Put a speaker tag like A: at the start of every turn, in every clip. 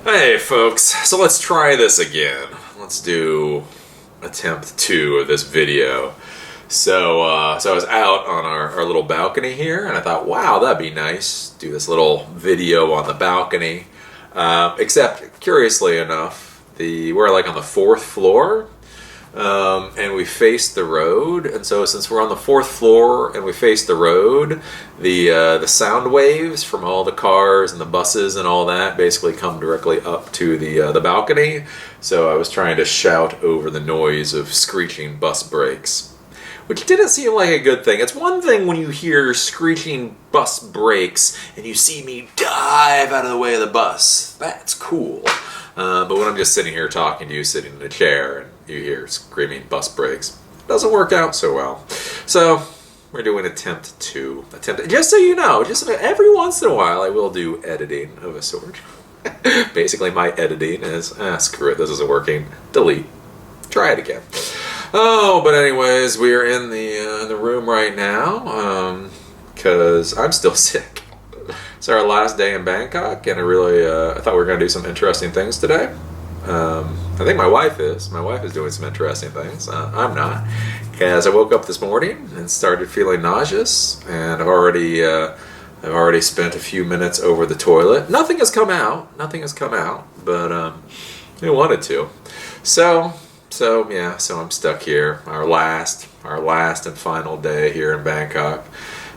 A: Hey folks, so let's try this again. Let's do attempt 2 of this video. So I was out on our little balcony here, and I thought, wow, that'd be nice. Do this little video on the balcony. Except, curiously enough, we're like on the 4th floor, and we face the road. And so since we're on the 4th floor and we face the road, the sound waves from all the cars and the buses and all that basically come directly up to the balcony. So I was trying to shout over the noise of screeching bus brakes, which didn't seem like a good thing. It's one thing when you hear screeching bus brakes and you see me dive out of the way of the bus. That's cool. But when I'm just sitting here talking to you, sitting in a chair, and you hear screaming bus brakes, it doesn't work out so well. So we're doing attempt 2. Just so you know, just every once in a while I will do editing of a sort. Basically my editing is, screw it, this isn't working, delete, try it again. Oh, but anyways, we are in the room right now, because I'm still sick. It's our last day in Bangkok, and I thought we were going to do some interesting things today. I think my wife is. My wife is doing some interesting things. I'm not. Because I woke up this morning and started feeling nauseous, and I've already spent a few minutes over the toilet. Nothing has come out, but I wanted to. So I'm stuck here. Our last and final day here in Bangkok.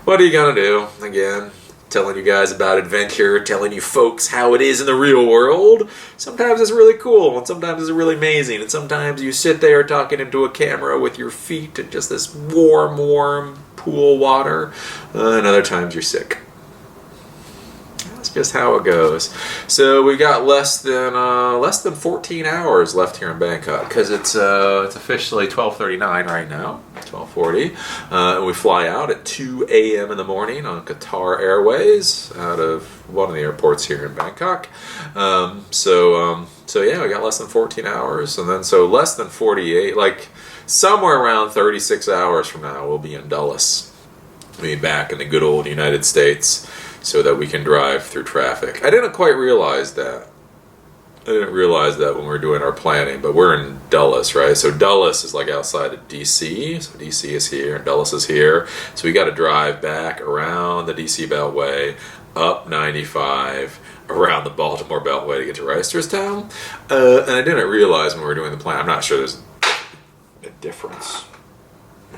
A: What are you gonna do? Again, telling you guys about adventure, telling you folks how it is in the real world. Sometimes it's really cool, and sometimes it's really amazing, and sometimes you sit there talking into a camera with your feet in just this warm pool water, and other times you're sick. That's just how it goes. So we got less than 14 hours left here in Bangkok, because it's officially 12:39 right now, 12:40. And we fly out at 2 a.m. in the morning on Qatar Airways out of one of the airports here in Bangkok. So yeah, we got less than 14 hours, and then so less than 48, like somewhere around 36 hours from now, we'll be in Dulles. We'll be back in the good old United States, so that we can drive through traffic. I didn't quite realize that. when we were doing our planning, but we're in Dulles, right? So Dulles is like outside of DC. So DC is here and Dulles is here. So we got to drive back around the DC Beltway, up 95, around the Baltimore Beltway to get to Reisterstown. And I didn't realize when we were doing the plan, I'm not sure there's a difference.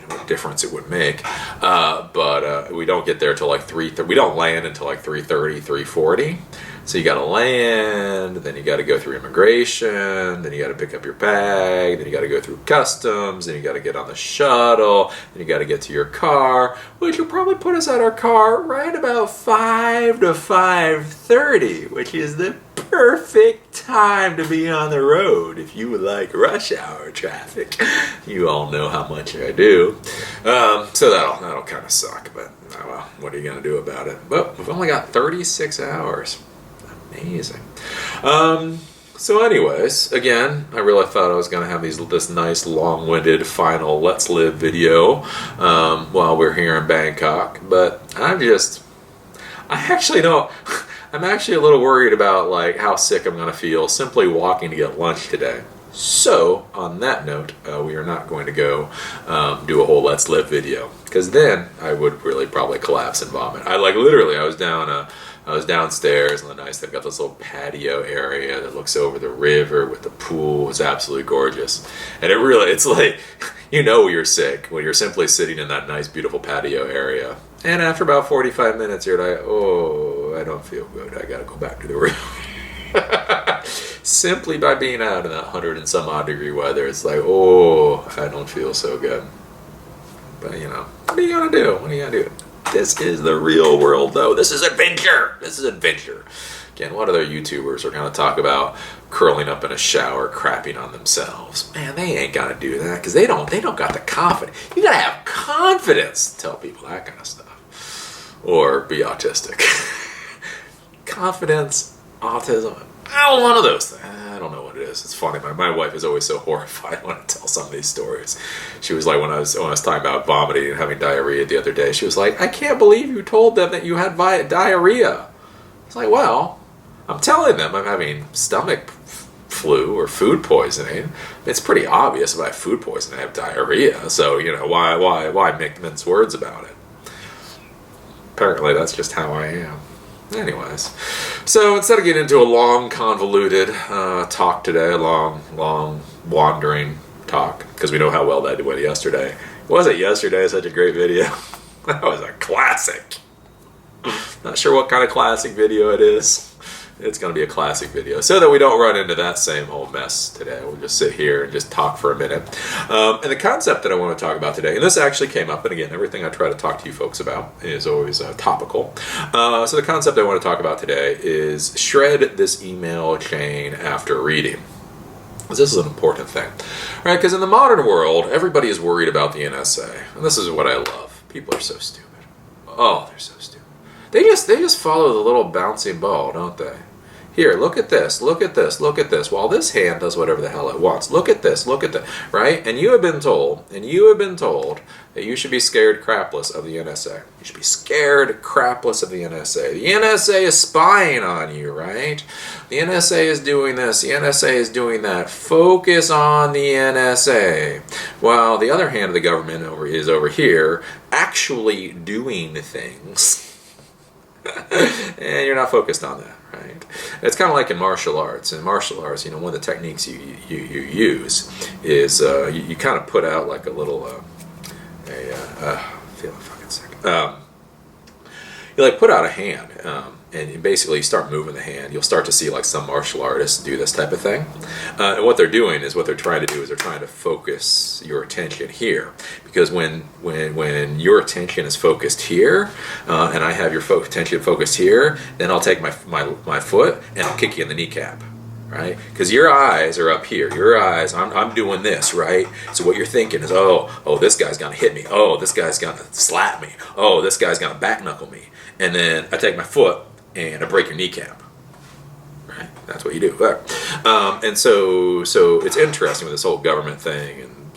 A: What difference it would make, but we don't get there till like 3:30. We don't land until like 3:30, 3:40. So you got to land, then you got to go through immigration, then you got to pick up your bag, then you got to go through customs, then you got to get on the shuttle, then you got to get to your car, which will probably put us at our car right about 5 to 5:30, which is the perfect time to be on the road if you would like rush hour traffic. You all know how much I do. So that'll kind of suck, but oh well, what are you going to do about it? But we've only got 36 hours. Amazing. So anyways, again, I really thought I was going to have this nice long-winded final Let's Live video while we're here in Bangkok, but I'm actually a little worried about like how sick I'm going to feel simply walking to get lunch today. So, on that note, we are not going to go do a whole Let's Live video, because then I would really probably collapse and vomit. I was downstairs in the nice. They've got this little patio area that looks over the river with the pool. It's absolutely gorgeous, and it's like you're sick when you're simply sitting in that nice, beautiful patio area. And after about 45 minutes, you're like, oh, I don't feel good. I got to go back to the room. Simply by being out in that 100 and some odd degree weather, it's like, oh, I don't feel so good. But what are you gonna do? This is the real world, though. This is adventure. Again, what other YouTubers are gonna talk about curling up in a shower, crapping on themselves? Man, they ain't gonna do that because they don't got the confidence. You gotta have confidence to tell people that kind of stuff, or be autistic. Confidence, autism. One of those things. I don't know what it is. It's funny. My wife is always so horrified when I tell some of these stories. She was like, when I was talking about vomiting and having diarrhea the other day, she was like, I can't believe you told them that you had diarrhea. It's like, well, I'm telling them I'm having stomach flu or food poisoning. It's pretty obvious if I have food poisoning, I have diarrhea. So, why make mince words about it? Apparently that's just how I am. Anyways, so instead of getting into a long, convoluted talk today, a long, wandering talk, because we know how well that went yesterday. Wasn't yesterday such a great video? That was a classic. Not sure what kind of classic video it is. It's going to be a classic video. So that we don't run into that same old mess today, we'll just sit here and just talk for a minute. And the concept that I want to talk about today, and this actually came up, and again, everything I try to talk to you folks about is always topical. So the concept I want to talk about today is shred this email chain after reading. This is an important thing, right? Because in the modern world, everybody is worried about the NSA. And this is what I love. People are so stupid. Oh, they're so stupid. They just follow the little bouncing ball, don't they? Here, look at this, look at this, look at this. While this hand does whatever the hell it wants. Look at this, right? And you have been told that you should be scared crapless of the NSA. You should be scared crapless of the NSA. The NSA is spying on you, right? The NSA is doing this, the NSA is doing that. Focus on the NSA. While the other hand of the government is over here actually doing things. And you're not focused on that, right? It's kind of like in martial arts. In martial arts, one of the techniques you use is you kind of put out like a little feel fucking sick. You like put out a hand, and basically you start moving the hand. You'll start to see like some martial artists do this type of thing. And what they're doing is they're trying to focus your attention here. Because when your attention is focused here, and I have your attention focused here, then I'll take my foot and I'll kick you in the kneecap. Right? Because your eyes are up here. Your eyes, I'm doing this, right? So what you're thinking is, oh, this guy's gonna hit me. Oh, this guy's gonna slap me. Oh, this guy's gonna back knuckle me. And then I take my foot and I break your kneecap. Right? That's what you do. Right. And so it's interesting with this whole government thing and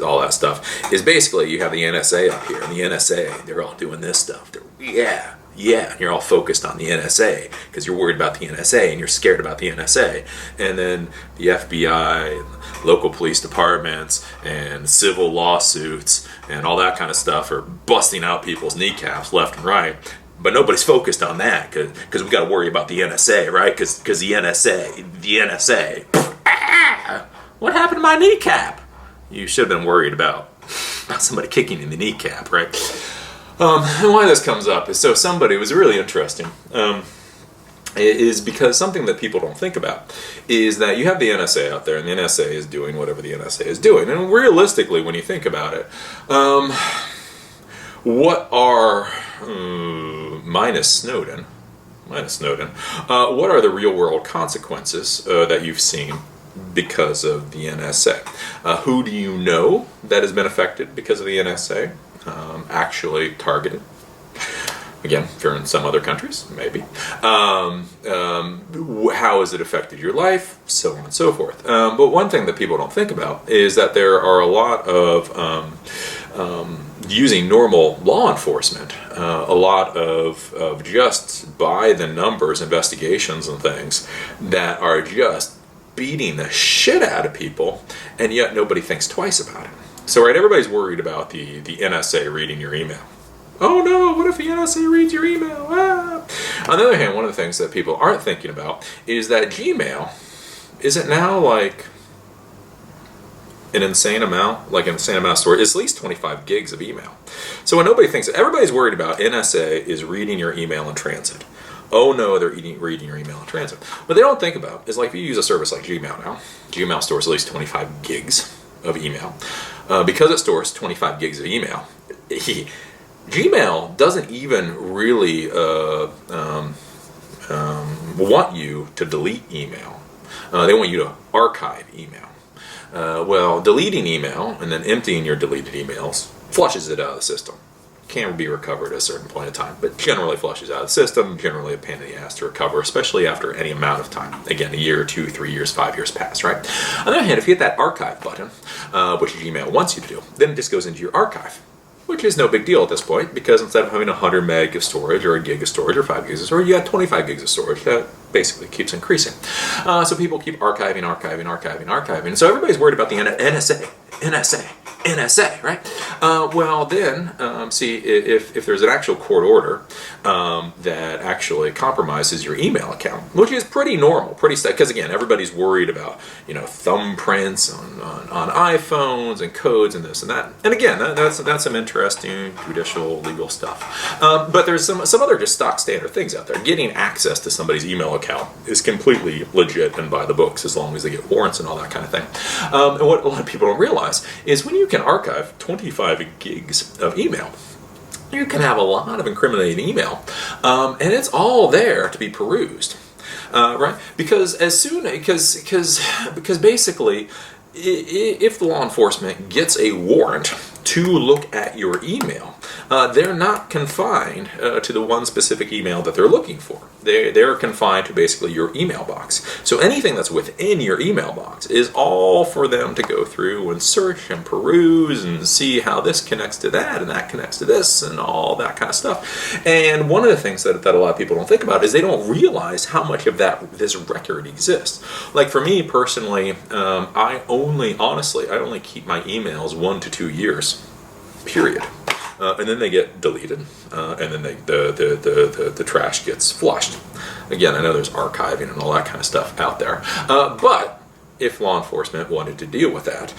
A: all that stuff. Is basically you have the NSA up here, and the NSA, they're all doing this stuff. Yeah, and you're all focused on the NSA because you're worried about the NSA and you're scared about the NSA. And then the FBI and local police departments and civil lawsuits and all that kind of stuff are busting out people's kneecaps left and right. But nobody's focused on that because we got to worry about the NSA, right? Because the NSA. What happened to my kneecap? You should have been worried about somebody kicking you in the kneecap, right? And why this comes up is somebody was really interesting. Is because something that people don't think about is that you have the NSA out there, and the NSA is doing whatever the NSA is doing. And realistically, when you think about it, what are minus Snowden, what are the real world consequences that you've seen because of the NSA? Who do you know that has been affected because of the NSA? Actually targeted. Again, if you're in some other countries, maybe. How has it affected your life? So on and so forth. But one thing that people don't think about is that there are a lot of using normal law enforcement, a lot of just by the numbers investigations and things that are just beating the shit out of people, and yet nobody thinks twice about it. So, right, everybody's worried about the NSA reading your email. Oh no, what if the NSA reads your email? Ah. On the other hand, one of the things that people aren't thinking about is that Gmail isn't now like an insane amount of storage. It's at least 25 gigs of email. So when nobody thinks, everybody's worried about NSA is reading your email in transit. Oh no, they're reading your email in transit. What they don't think about is, like, if you use a service like Gmail now, Gmail stores at least 25 gigs of email. Because it stores 25 gigs of email, Gmail doesn't even really want you to delete email. They want you to archive email. Well, deleting email and then emptying your deleted emails flushes it out of the system. Can be recovered at a certain point in time, but generally flushes out of the system, generally a pain in the ass to recover, especially after any amount of time. Again, a year, 2, 3 years, 5 years pass, right? On the other hand, if you hit that archive button, which Gmail wants you to do, then it just goes into your archive. which is no big deal at this point, because instead of having 100 meg of storage or a gig of storage or 5 gigs of storage, you got 25 gigs of storage. That basically keeps increasing. So people keep archiving. So everybody's worried about the NSA, right? Well, then, see, if there's an actual court order that actually compromises your email account, which is pretty normal, because again, everybody's worried about, thumbprints on iPhones and codes and this and that. And again, that's some interesting judicial legal stuff. But there's some other just stock standard things out there. Getting access to somebody's email account is completely legit and by the books, as long as they get warrants and all that kind of thing. And what a lot of people don't realize is when you can archive 25 gigs of email, you can have a lot of incriminating email, and it's all there to be perused, right? Because basically, if the law enforcement gets a warrant to look at your email, they're not confined to the one specific email that they're looking for. They're confined to basically your email box. So anything that's within your email box is all for them to go through and search and peruse and see how this connects to that and that connects to this and all that kind of stuff. And one of the things that a lot of people don't think about is they don't realize how much of this record exists. Like for me personally, I only keep my emails 1 to 2 years, period. And then they get deleted, and then the trash gets flushed. Again, I know there's archiving and all that kind of stuff out there, but if law enforcement wanted to deal with that,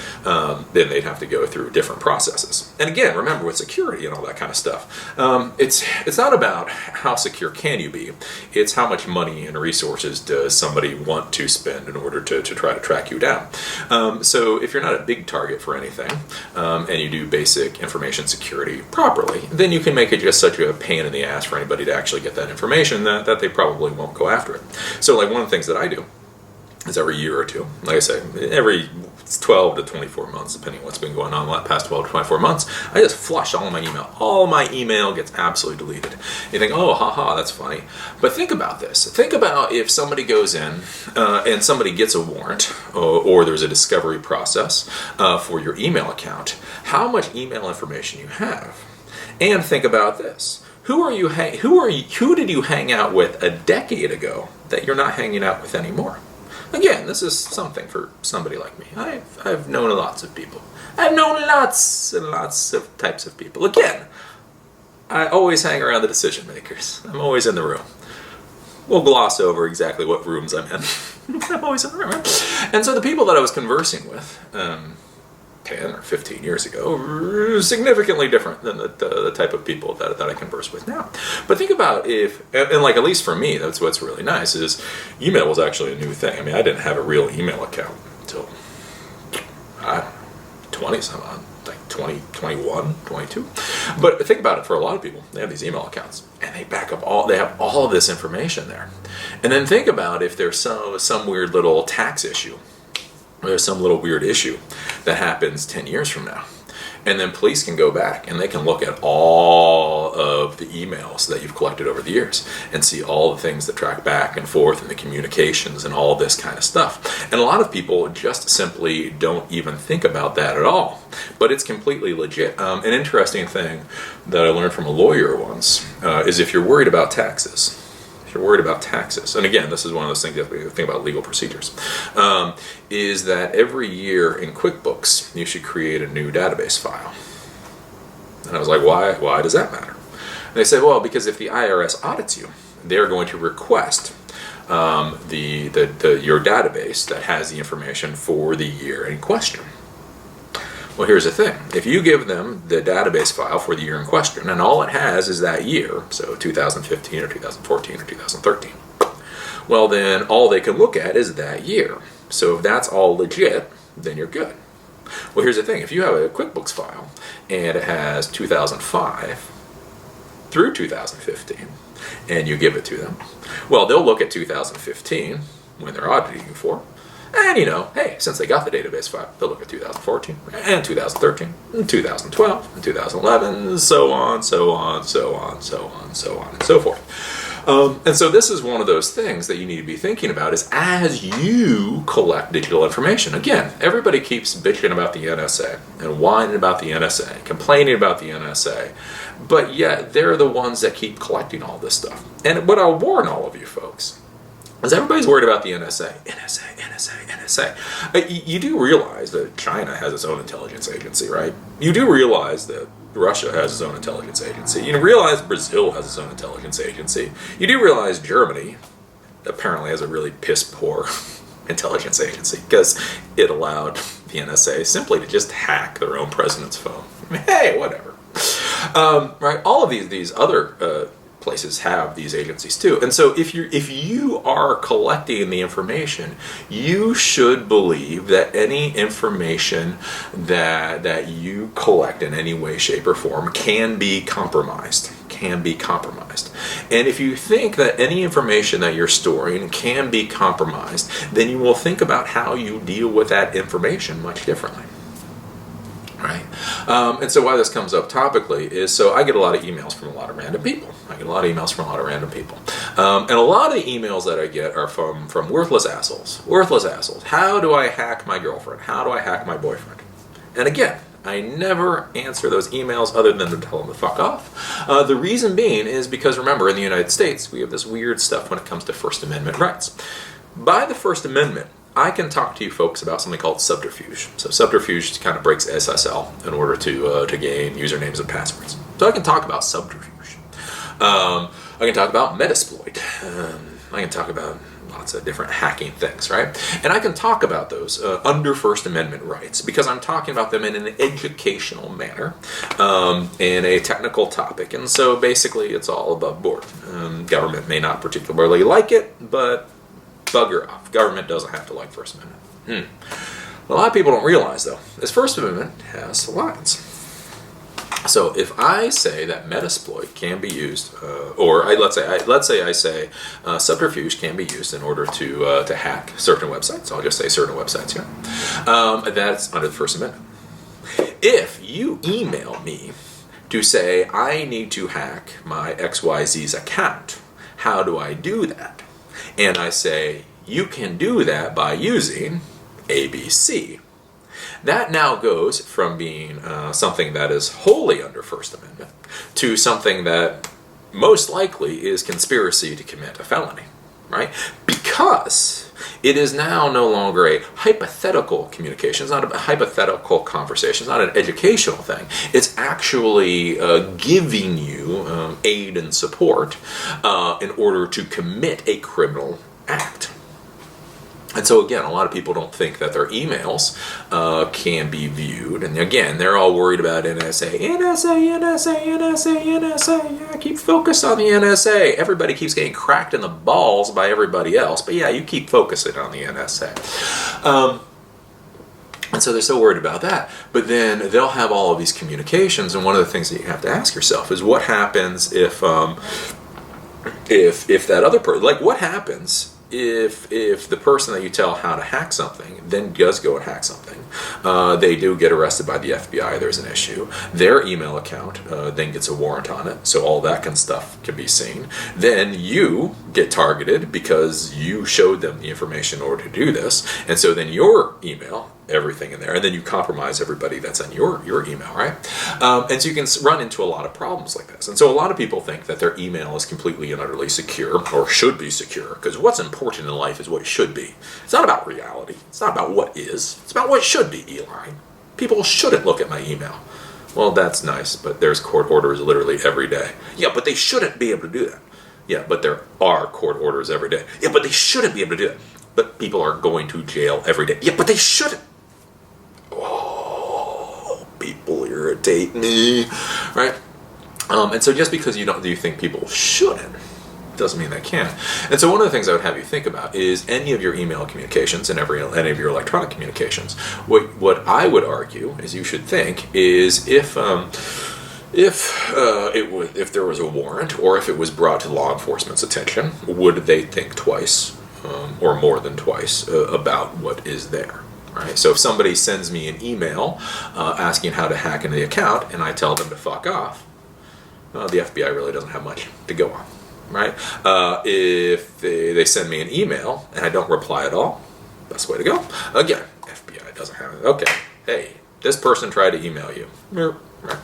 A: then they'd have to go through different processes. And again, remember with security and all that kind of stuff, it's not about how secure can you be, it's how much money and resources does somebody want to spend in order to try to track you down. So if you're not a big target for anything, and you do basic information security properly, then you can make it just such a pain in the ass for anybody to actually get that information that they probably won't go after it. So like one of the things that I do is every year or two, like I say, every 12 to 24 months, depending on what's been going on the past 12 to 24 months, I just flush all of my email. All my email gets absolutely deleted. You think, oh, haha, that's funny. But think about this. Think about if somebody goes in and somebody gets a warrant or there's a discovery process for your email account, how much email information you have. And think about this. Who did you hang out with a decade ago that you're not hanging out with anymore? Again, this is something for somebody like me. I've known lots of people. I've known lots and lots of types of people. Again, I always hang around the decision makers. I'm always in the room. We'll gloss over exactly what rooms I'm in. I'm always in the room. And so the people that I was conversing with 10 or 15 years ago were significantly different than the type of people that I converse with now. But think about and like at least for me, that's what's really nice, is email was actually a new thing. I mean, I didn't have a real email account until 20-some odd, like 20, 21, 22. But think about it, for a lot of people, they have these email accounts and they have all of this information there. And then think about if there's some weird little tax issue, or there's some little weird issue that happens 10 years from now. And then police can go back and they can look at all of the emails that you've collected over the years and see all the things that track back and forth and the communications and all this kind of stuff. And a lot of people just simply don't even think about that at all. But it's completely legit. An interesting thing that I learned from a lawyer once is if you're worried about taxes, and again, this is one of those things you have to think about legal procedures, is that every year in QuickBooks, you should create a new database file. And I was like, why does that matter? And they said, well, because if the IRS audits you, they're going to request your database that has the information for the year in question. Well, here's the thing. If you give them the database file for the year in question, and all it has is that year, so 2015 or 2014 or 2013, well, then all they can look at is that year. So if that's all legit, then you're good. Well, here's the thing. If you have a QuickBooks file and it has 2005 through 2015, and you give it to them, well, they'll look at 2015 when they're auditing you for. And hey, since they got the database file, they'll look at 2014 and 2013 and 2012 and 2011, and so on, and so forth. And so this is one of those things that you need to be thinking about is as you collect digital information. Again, everybody keeps bitching about the NSA and whining about the NSA, complaining about the NSA, but yet they're the ones that keep collecting all this stuff. And what I'll warn all of you folks is everybody's worried about the NSA. NSA, NSA, NSA. You do realize that China has its own intelligence agency, right? You do realize that Russia has its own intelligence agency. You realize Brazil has its own intelligence agency. You do realize Germany apparently has a really piss-poor intelligence agency because it allowed the NSA simply to just hack their own president's phone. Hey, whatever. Right? All of these other places have these agencies too. And so if you are collecting the information, you should believe that any information that you collect in any way, shape, or form can be compromised. And if you think that any information that you're storing can be compromised, then you will think about how you deal with that information much differently. Right? And so why this comes up topically is, so I get a lot of emails from a lot of random people. And a lot of the emails that I get are from worthless assholes. Worthless assholes. How do I hack my girlfriend? How do I hack my boyfriend? And again, I never answer those emails other than to tell them to fuck off. The reason being is because, remember, in the United States, we have this weird stuff when it comes to First Amendment rights. By the First Amendment, I can talk to you folks about something called subterfuge. So subterfuge kind of breaks SSL in order to gain usernames and passwords. So I can talk about subterfuge. I can talk about Metasploit. I can talk about lots of different hacking things, right? And I can talk about those under First Amendment rights because I'm talking about them in an educational manner, in a technical topic. And so basically it's all above board. Government may not particularly like it, but bugger off. Government doesn't have to like First Amendment. A lot of people don't realize, though, this First Amendment has lines. So if I say that Metasploit can be used, let's say I say subterfuge can be used in order to hack certain websites. I'll just say certain websites here. That's under the First Amendment. If you email me to say I need to hack my XYZ's account, how do I do that? And I say you can do that by using ABC. That now goes from being something that is wholly under First Amendment to something that most likely is conspiracy to commit a felony, right? Because it is now no longer a hypothetical communication. It's not a hypothetical conversation. It's not an educational thing. It's actually giving you aid and support in order to commit a criminal act. And so again, a lot of people don't think that their emails can be viewed. And again, they're all worried about NSA. Yeah, keep focused on the NSA. Everybody keeps getting cracked in the balls by everybody else. But yeah, you keep focusing on the NSA. And so they're so worried about that. But then they'll have all of these communications. And one of the things that you have to ask yourself is what happens if that other person, like what happens if the person that you tell how to hack something then does go and hack something, they do get arrested by the FBI, there's an issue, their email account then gets a warrant on it, so all that kind of stuff can be seen, then you get targeted because you showed them the information in order to do this, and so then your email, everything in there, and then you compromise everybody that's on your email, right? And so you can run into a lot of problems like this. And so a lot of people think that their email is completely and utterly secure, or should be secure, because what's important in life is what it should be. It's not about reality. It's not about what is. It's about what should be, Eli. People shouldn't look at my email. Well, that's nice, but there's court orders literally every day. Yeah, but they shouldn't be able to do that. Yeah, but there are court orders every day. Yeah, but they shouldn't be able to do that. But people are going to jail every day. Yeah, but they shouldn't. Oh, people irritate me, right? And so just because you think people shouldn't, doesn't mean they can. And so one of the things I would have you think about is any of your email communications and any of your electronic communications. What I would argue is you should think is if there was a warrant or if it was brought to law enforcement's attention, would they think twice or more than twice about what is there? Right? So if somebody sends me an email asking how to hack into the account and I tell them to fuck off, the FBI really doesn't have much to go on. right? If they send me an email and I don't reply at all, best way to go. Again, FBI doesn't have it. Okay, hey, this person tried to email you. Right.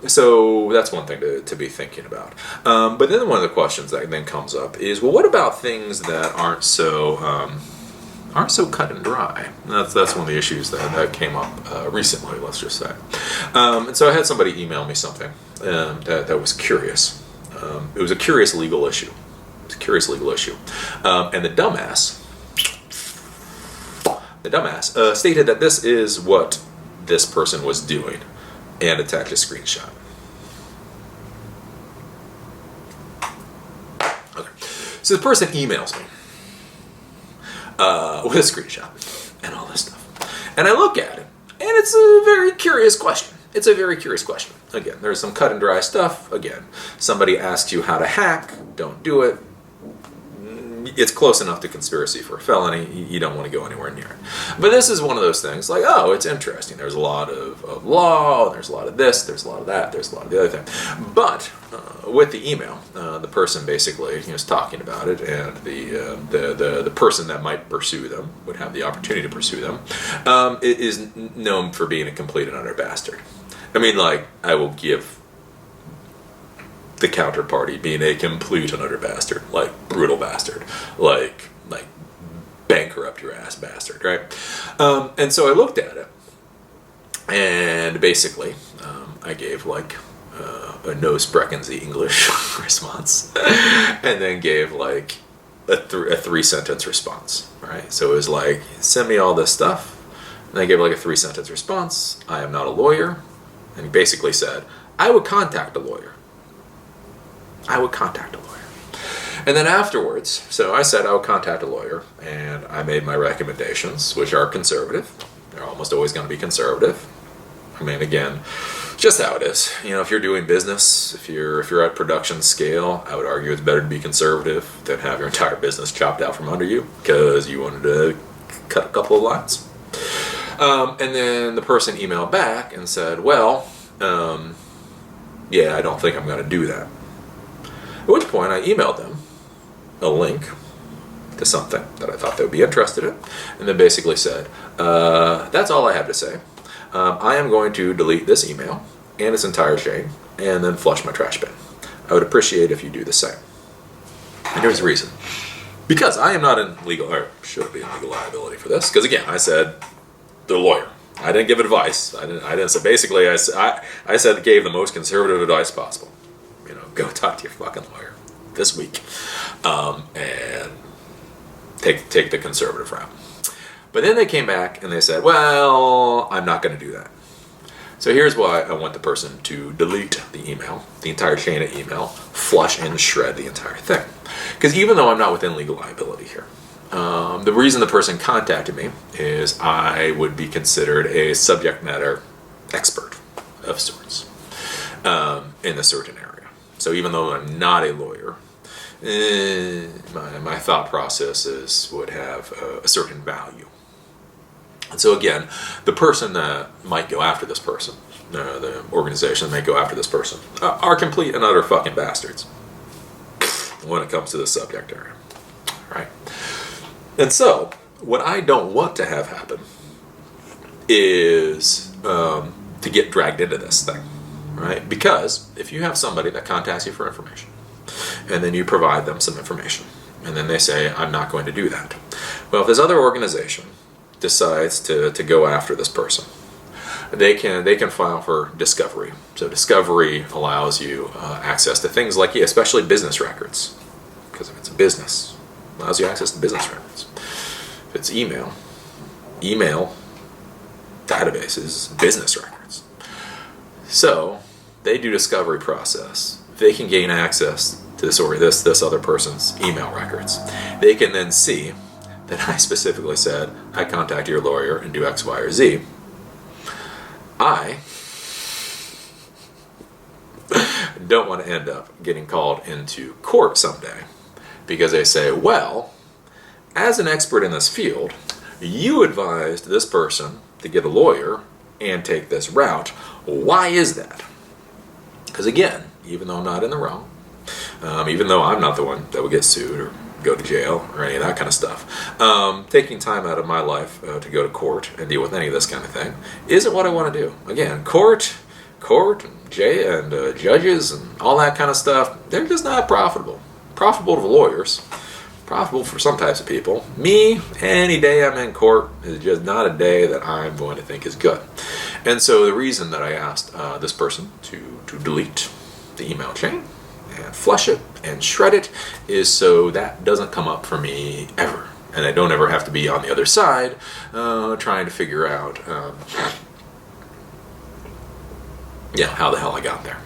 A: So that's one thing to be thinking about. But then one of the questions that then comes up is, well, what about things that aren't so cut and dry? That's one of the issues that came up recently, let's just say. And so I had somebody email me something that was curious. It was a curious legal issue. It's a curious legal issue. And the dumbass stated that this is what this person was doing and attached a screenshot. Okay. So the person emails me with a screenshot and all this stuff. And I look at it, and it's a very curious question. It's a very curious question. Again, there's some cut and dry stuff. Again, somebody asks you how to hack, don't do it. It's close enough to conspiracy for a felony. You don't want to go anywhere near it. But this is one of those things like, oh, it's interesting. There's a lot of law, there's a lot of this, there's a lot of that, there's a lot of the other thing. But with the email, the person basically is talking about it, and the person that might pursue them, would have the opportunity to pursue them, is known for being a complete and utter bastard. I mean, like, I will give the counterparty being a complete and utter bastard, like brutal bastard, like bankrupt your ass bastard, right? And so I looked at it, and basically I gave like a no spreckensy English response, and then gave like a 3-sentence response, right? So it was like, send me all this stuff, and I gave like a 3-sentence response. I am not a lawyer, and he basically said I would contact a lawyer. I would contact a lawyer. And then afterwards, so I said I would contact a lawyer, and I made my recommendations, which are conservative. They're almost always going to be conservative. I mean, again, just how it is. You know, if you're doing business, if you're at production scale, I would argue it's better to be conservative than have your entire business chopped out from under you because you wanted to cut a couple of lines. And then the person emailed back and said, well, yeah, I don't think I'm going to do that. At which point I emailed them a link to something that I thought they would be interested in, and then basically said, that's all I have to say. I am going to delete this email and its entire chain and then flush my trash bin. I would appreciate if you do the same. And here's the reason. Because I am not in legal, or should be in legal liability for this, because again, I said the lawyer. I didn't give advice. I didn't say, basically, I said gave the most conservative advice possible. You know, go talk to your fucking lawyer this week, and take the conservative route. But then they came back and they said, well, I'm not going to do that. So here's why I want the person to delete the email, the entire chain of email, flush and shred the entire thing. Because even though I'm not within legal liability here, the reason the person contacted me is I would be considered a subject matter expert of sorts in a certain area. So even though I'm not a lawyer, my thought processes would have a certain value. And so again, the person that might go after this person, the organization that might go after this person, are complete and utter fucking bastards when it comes to the subject area. Right? And so, what I don't want to have happen is to get dragged into this thing. Right? Because if you have somebody that contacts you for information, and then you provide them some information, and then they say, I'm not going to do that. Well, if this other organization decides to go after this person, they can file for discovery. So discovery allows you access to things like, especially business records, because if it's a business, it allows you access to business records. If it's email databases, business records. So they do discovery process. They can gain access to this other person's email records. They can then see that I specifically said, I contact your lawyer and do X, Y, or Z. I don't want to end up getting called into court someday because they say, well, as an expert in this field, you advised this person to get a lawyer and take this route. Why is that? Because again, even though I'm not in the wrong, even though I'm not the one that would get sued or go to jail or any of that kind of stuff. Taking time out of my life to go to court and deal with any of this kind of thing isn't what I want to do. Again, court and judges and all that kind of stuff, they're just not profitable. Profitable to lawyers, profitable for some types of people. Me, any day I'm in court is just not a day that I'm going to think is good. And so the reason that I asked this person to delete the email chain and flush it and shred it is so that doesn't come up for me ever. And I don't ever have to be on the other side trying to figure out how the hell I got there.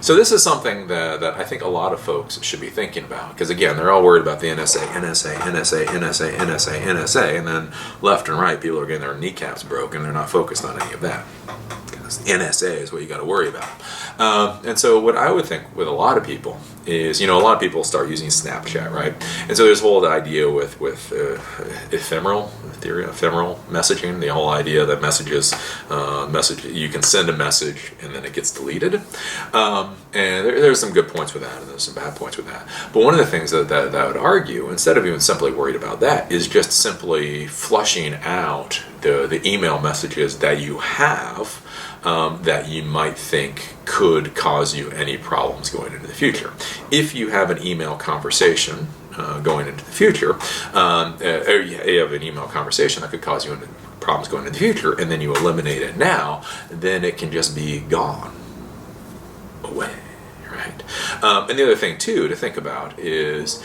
A: So this is something that I think a lot of folks should be thinking about, because again, they're all worried about the NSA, and then left and right, people are getting their kneecaps broken. They're not focused on any of that. NSA is what you got to worry about. And so what I would think with a lot of people is, a lot of people start using Snapchat, right? And so there's whole idea with ephemeral messaging, the whole idea that you can send a message and then it gets deleted. And there's some good points with that and there's some bad points with that. But one of the things that I would argue, instead of even simply worried about that, is just simply flushing out the email messages that you have that you might think could cause you any problems going into the future. If you have an email conversation going into the future, or you have an email conversation that could cause you problems going into the future, and then you eliminate it now, then it can just be gone away, right? And the other thing, too, to think about is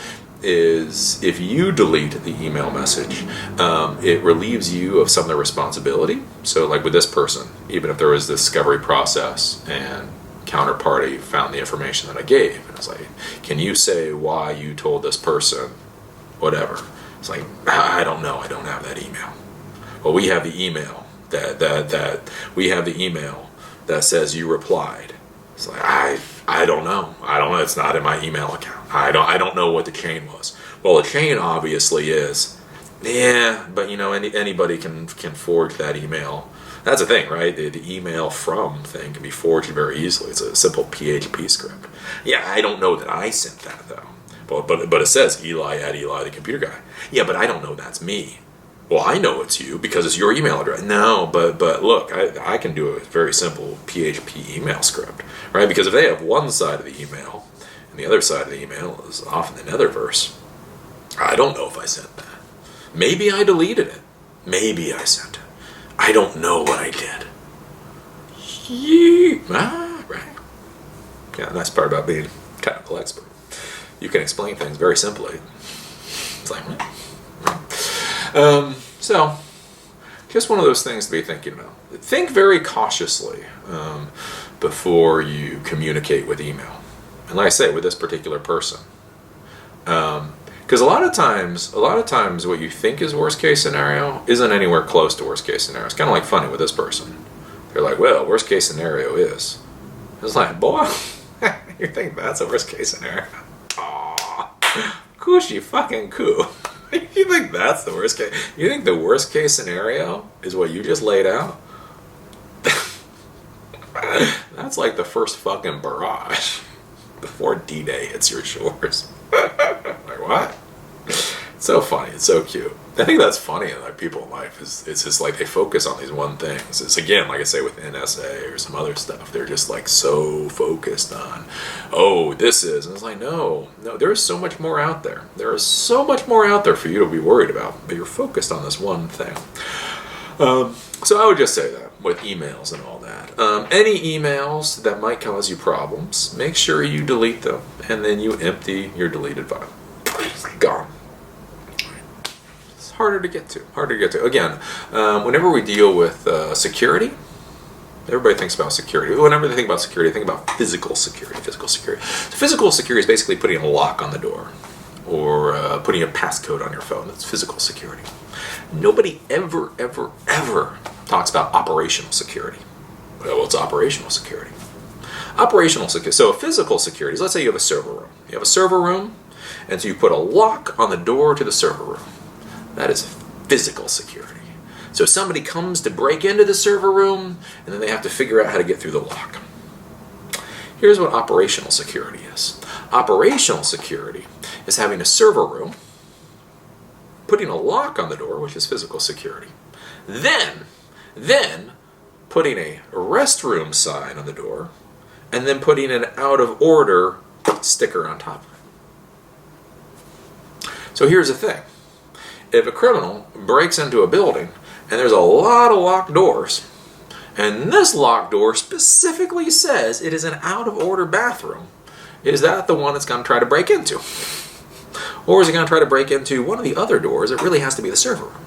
A: if you delete the email message, it relieves you of some of the responsibility. So like with this person, even if there was this discovery process and counterparty found the information that I gave, and it's like, can you say why you told this person whatever? It's like, I don't know, I don't have that email. Well, we have the email that says you replied. It's like, I don't know. It's not in my email account. I don't know what the chain was. Well, the chain obviously is. Yeah, but anybody can forge that email. That's the thing, right? The email from thing can be forged very easily. It's a simple PHP script. Yeah, I don't know that I sent that though. But it says Eli at Eli the computer guy. Yeah, but I don't know that's me. Well, I know it's you because it's your email address. No, but look, I can do a very simple PHP email script, right? Because if they have one side of the email and the other side of the email is off in the netherverse, I don't know if I sent that. Maybe I deleted it. Maybe I sent it. I don't know what I did. Right. Yeah, the nice part about being a technical expert. You can explain things very simply. It's like, so, just one of those things to be thinking about. Think very cautiously before you communicate with email. And like I say, with this particular person. Because a lot of times what you think is worst case scenario isn't anywhere close to worst case scenario. It's kind of like funny with this person. They're like, well, worst case scenario is. It's like, boy, you think that's a worst case scenario? Aw, cushy fucking coo. You think that's the worst case? You think the worst case scenario is what you just laid out? That's like the first fucking barrage before D-Day hits your shores. Like, what? It's so funny. It's so cute. I think that's funny in like people in life it's just like they focus on these one things. It's again, like I say with NSA or some other stuff, they're just like so focused on, this is, and it's like, no, there is so much more out there. There is so much more out there for you to be worried about, but you're focused on this one thing. So I would just say that with emails and all that. Any emails that might cause you problems, make sure you delete them, and then you empty your deleted file. Gone. It's harder to get to. Again, whenever we deal with security, everybody thinks about security. Whenever they think about security, they think about physical security. So physical security is basically putting a lock on the door or putting a passcode on your phone. That's physical security. Nobody ever talks about operational security. Well, it's operational security. So physical security is, let's say you have a server room. You have a server room, and so you put a lock on the door to the server room. That is physical security. So somebody comes to break into the server room, and then they have to figure out how to get through the lock. Here's what operational security is. Operational security is having a server room, putting a lock on the door, which is physical security, then putting a restroom sign on the door, and then putting an out of order sticker on top of it. So here's the thing. If a criminal breaks into a building and there's a lot of locked doors, and this locked door specifically says it is an out of order bathroom, is that the one that's going to try to break into? Or is it going to try to break into one of the other doors? It really has to be the server room.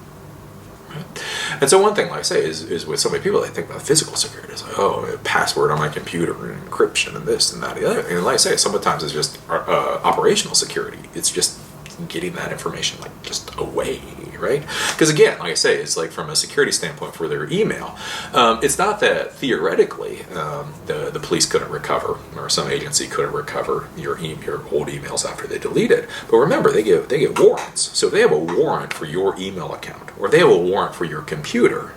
A: Right? And so one thing, like I say, is with so many people, they think about physical security. It's like, oh, a password on my computer and encryption and this and that and the other. And like I say, sometimes it's just operational security. It's just getting that information like just away, right? Because again, like I say, it's like from a security standpoint for their email, it's not that theoretically the police couldn't recover or some agency couldn't recover your old emails after they delete it. But remember, they get warrants. So if they have a warrant for your email account or if they have a warrant for your computer,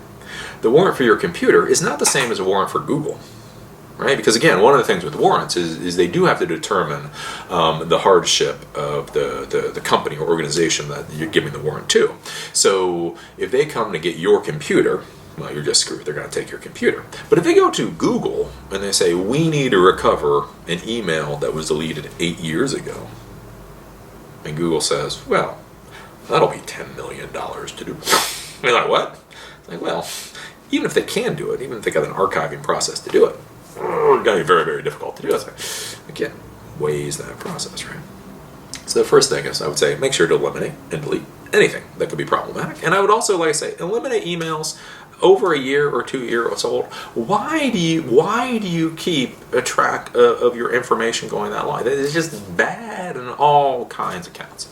A: the warrant for your computer is not the same as a warrant for Google. Right? Because again, one of the things with warrants is they do have to determine the hardship of the company or organization that you're giving the warrant to. So if they come to get your computer, well, you're just screwed. They're going to take your computer. But if they go to Google and they say, we need to recover an email that was deleted 8 years ago, and Google says, well, that'll be $10 million to do. And you're like, what? It's like, well, even if they can do it, even if they got an archiving process to do it, it's going to be very, very difficult to do. So again, ways that process, right? So the first thing is, I would say, make sure to eliminate and delete anything that could be problematic. And I would also, like I say, eliminate emails over a year or 2 years old. Why do you keep a track of your information going that long? It's just bad in all kinds of counts.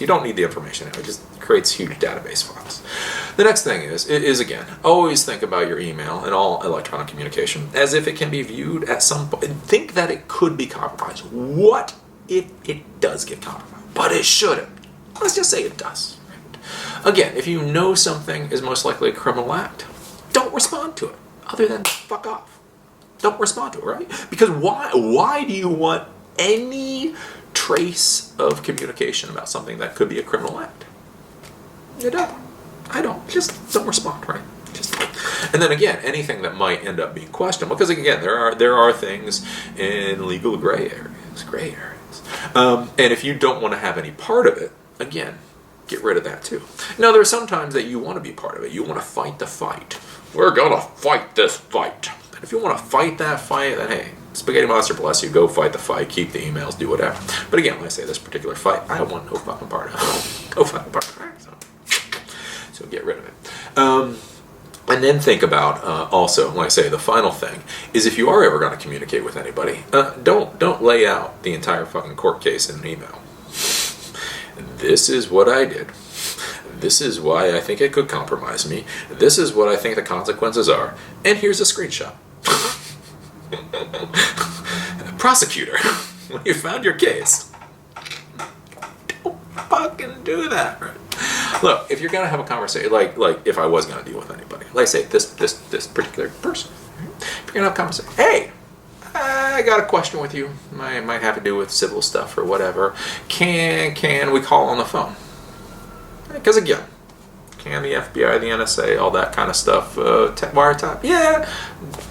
A: You don't need the information anyway. It just creates huge database files. The next thing is again, always think about your email and all electronic communication as if it can be viewed at some point. Think that it could be compromised. What if it does get compromised? But it shouldn't. Let's just say it does. Again, if you know something is most likely a criminal act, don't respond to it. Other than fuck off. Don't respond to it, right? Because why do you want any trace of communication about something that could be a criminal act? You don't. I don't. Just don't respond, right? And then again, anything that might end up being questionable, because again, there are things in legal gray areas. And if you don't want to have any part of it, again, get rid of that too. Now, there are some times that you want to be part of it. You want to fight the fight. We're going to fight this fight. And if you want to fight that fight, then hey, Spaghetti Monster bless you, go fight the fight, keep the emails, do whatever. But again, when I say this particular fight, I want no fucking part of it. Go fight the part of it. So get rid of it. And then think about also, like I say, the final thing is if you are ever going to communicate with anybody, don't lay out the entire fucking court case in an email. This is what I did. This is why I think it could compromise me. This is what I think the consequences are. And here's a screenshot. Prosecutor, when you found your case, don't fucking do that. Right? Look, if you're gonna have a conversation, like if I was gonna deal with anybody, like say this particular person, if you're gonna have a conversation, hey, I got a question with you. Might have to do with civil stuff or whatever. Can we call on the phone? Because again, can the FBI, the NSA, all that kind of stuff, wiretap? Yeah.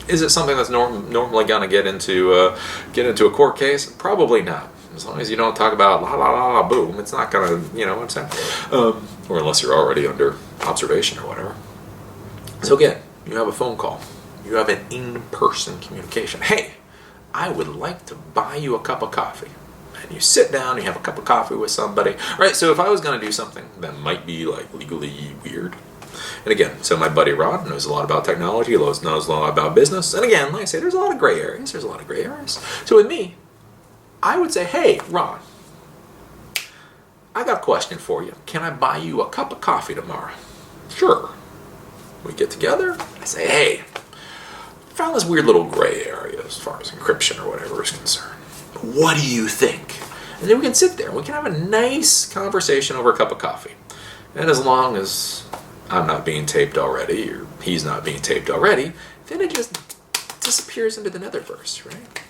A: Is it something that's normally going to get into a court case? Probably not. As long as you don't talk about la la la la boom, it's not going to, you know what I'm saying? Or unless you're already under observation or whatever. So again, you have a phone call. You have an in-person communication. Hey, I would like to buy you a cup of coffee. And you sit down, you have a cup of coffee with somebody. Right, so if I was going to do something that might be like legally weird, and again, so my buddy Rod knows a lot about technology, knows a lot about business, and again, like I say, there's a lot of gray areas. So with me, I would say, hey, Ron, I got a question for you. Can I buy you a cup of coffee tomorrow? Sure. We get together, I say, hey, found this weird little gray area as far as encryption or whatever is concerned. What do you think? And then we can sit there and we can have a nice conversation over a cup of coffee. And as long as I'm not being taped already or he's not being taped already, then it just disappears into the netherverse, right?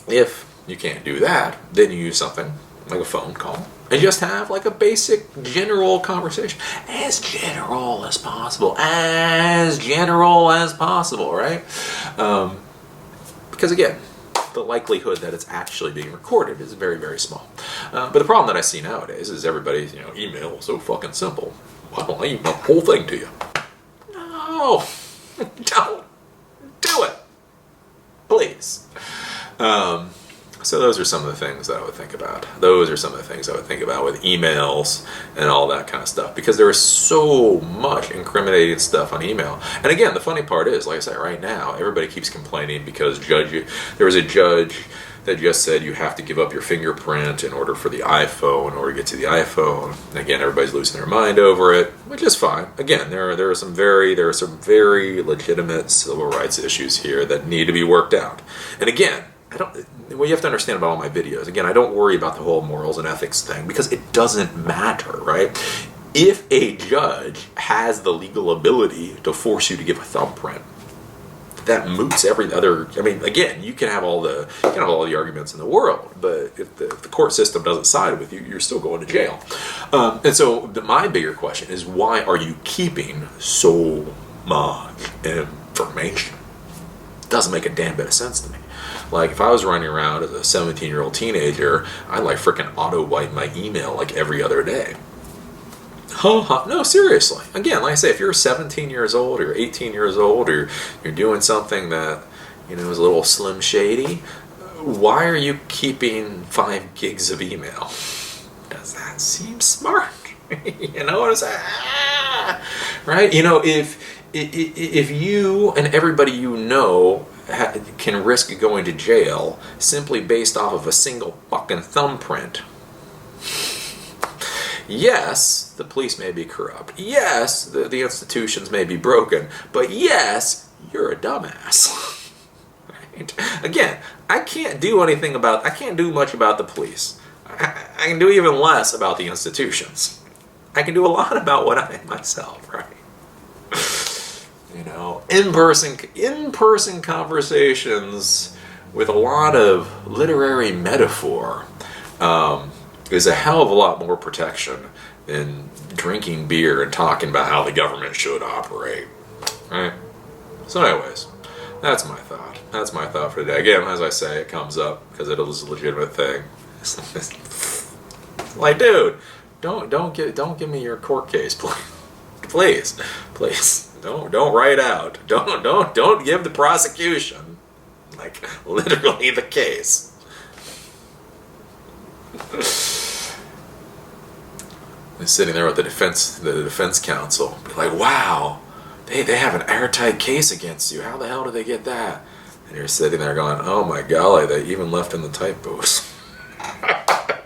A: If you can't do that, then you use something like a phone call and just have like a basic general conversation, as general as possible, right? Because again, the likelihood that it's actually being recorded is very, very small. But the problem that I see nowadays is everybody's, email is so fucking simple. Why don't I email the whole thing to you? No, don't do it, please. So those are some of the things that I would think about. Those are some of the things I would think about with emails and all that kind of stuff, because there is so much incriminating stuff on email. And again, the funny part is, like I said, right now, everybody keeps complaining because there was a judge that just said you have to give up your fingerprint in order for the iPhone, in order to get to the iPhone. And again, everybody's losing their mind over it, which is fine. Again, there are some very legitimate civil rights issues here that need to be worked out. And again, what you have to understand about all my videos, again, I don't worry about the whole morals and ethics thing because it doesn't matter, right? If a judge has the legal ability to force you to give a thumbprint, that moots every other. I mean, again, you can have all the arguments in the world, but if the court system doesn't side with you, you're still going to jail. And so my bigger question is, why are you keeping so much information? It doesn't make a damn bit of sense to me. Like, if I was running around as a 17-year-old teenager, I'd like freaking auto-wipe my email like every other day. No, seriously. Again, like I say, if you're 17 years old or 18 years old or you're doing something that, is a little slim shady, why are you keeping 5 gigs of email? Does that seem smart? You know what I'm saying? Right? If you and everybody can risk going to jail simply based off of a single fucking thumbprint. Yes, the police may be corrupt. Yes, the institutions may be broken. But yes, you're a dumbass. Right? Again, I can't do much about the police. I can do even less about the institutions. I can do a lot about what I am myself, right? In-person conversations with a lot of literary metaphor is a hell of a lot more protection than drinking beer and talking about how the government should operate, right? So anyways, that's my thought. That's my thought for today. Again, as I say, it comes up because it is a legitimate thing. Like, dude, don't give me your court case, please. Don't write out. Don't give the prosecution like literally the case. And sitting there with the defense counsel, be like, wow, they have an airtight case against you. How the hell did they get that? And you're sitting there going, oh my golly, they even left in the typos.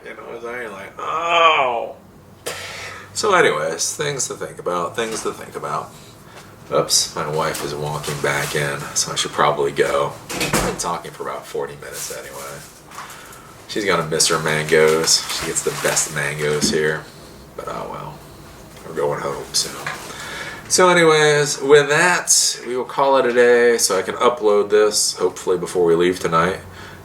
A: You know what I'm saying? Like, oh. So anyways, things to think about. Oops, my wife is walking back in, so I should probably go. I've been talking for about 40 minutes anyway. She's gonna miss her mangoes. She gets the best mangoes here. But oh well, we're going home soon. So anyways, with that, we will call it a day so I can upload this, hopefully before we leave tonight.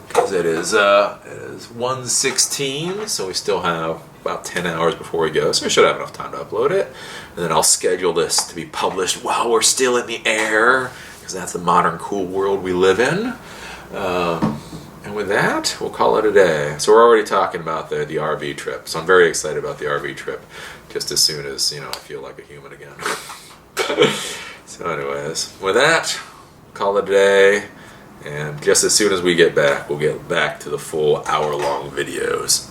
A: Because it is 1:16, so we still have about 10 hours before we go, so we should have enough time to upload it. And then I'll schedule this to be published while we're still in the air, because that's the modern cool world we live in. And with that, we'll call it a day. So we're already talking about the RV trip, so I'm very excited about the RV trip, just as soon as, I feel like a human again. So anyways, with that, call it a day. And just as soon as we get back, we'll get back to the full hour-long videos.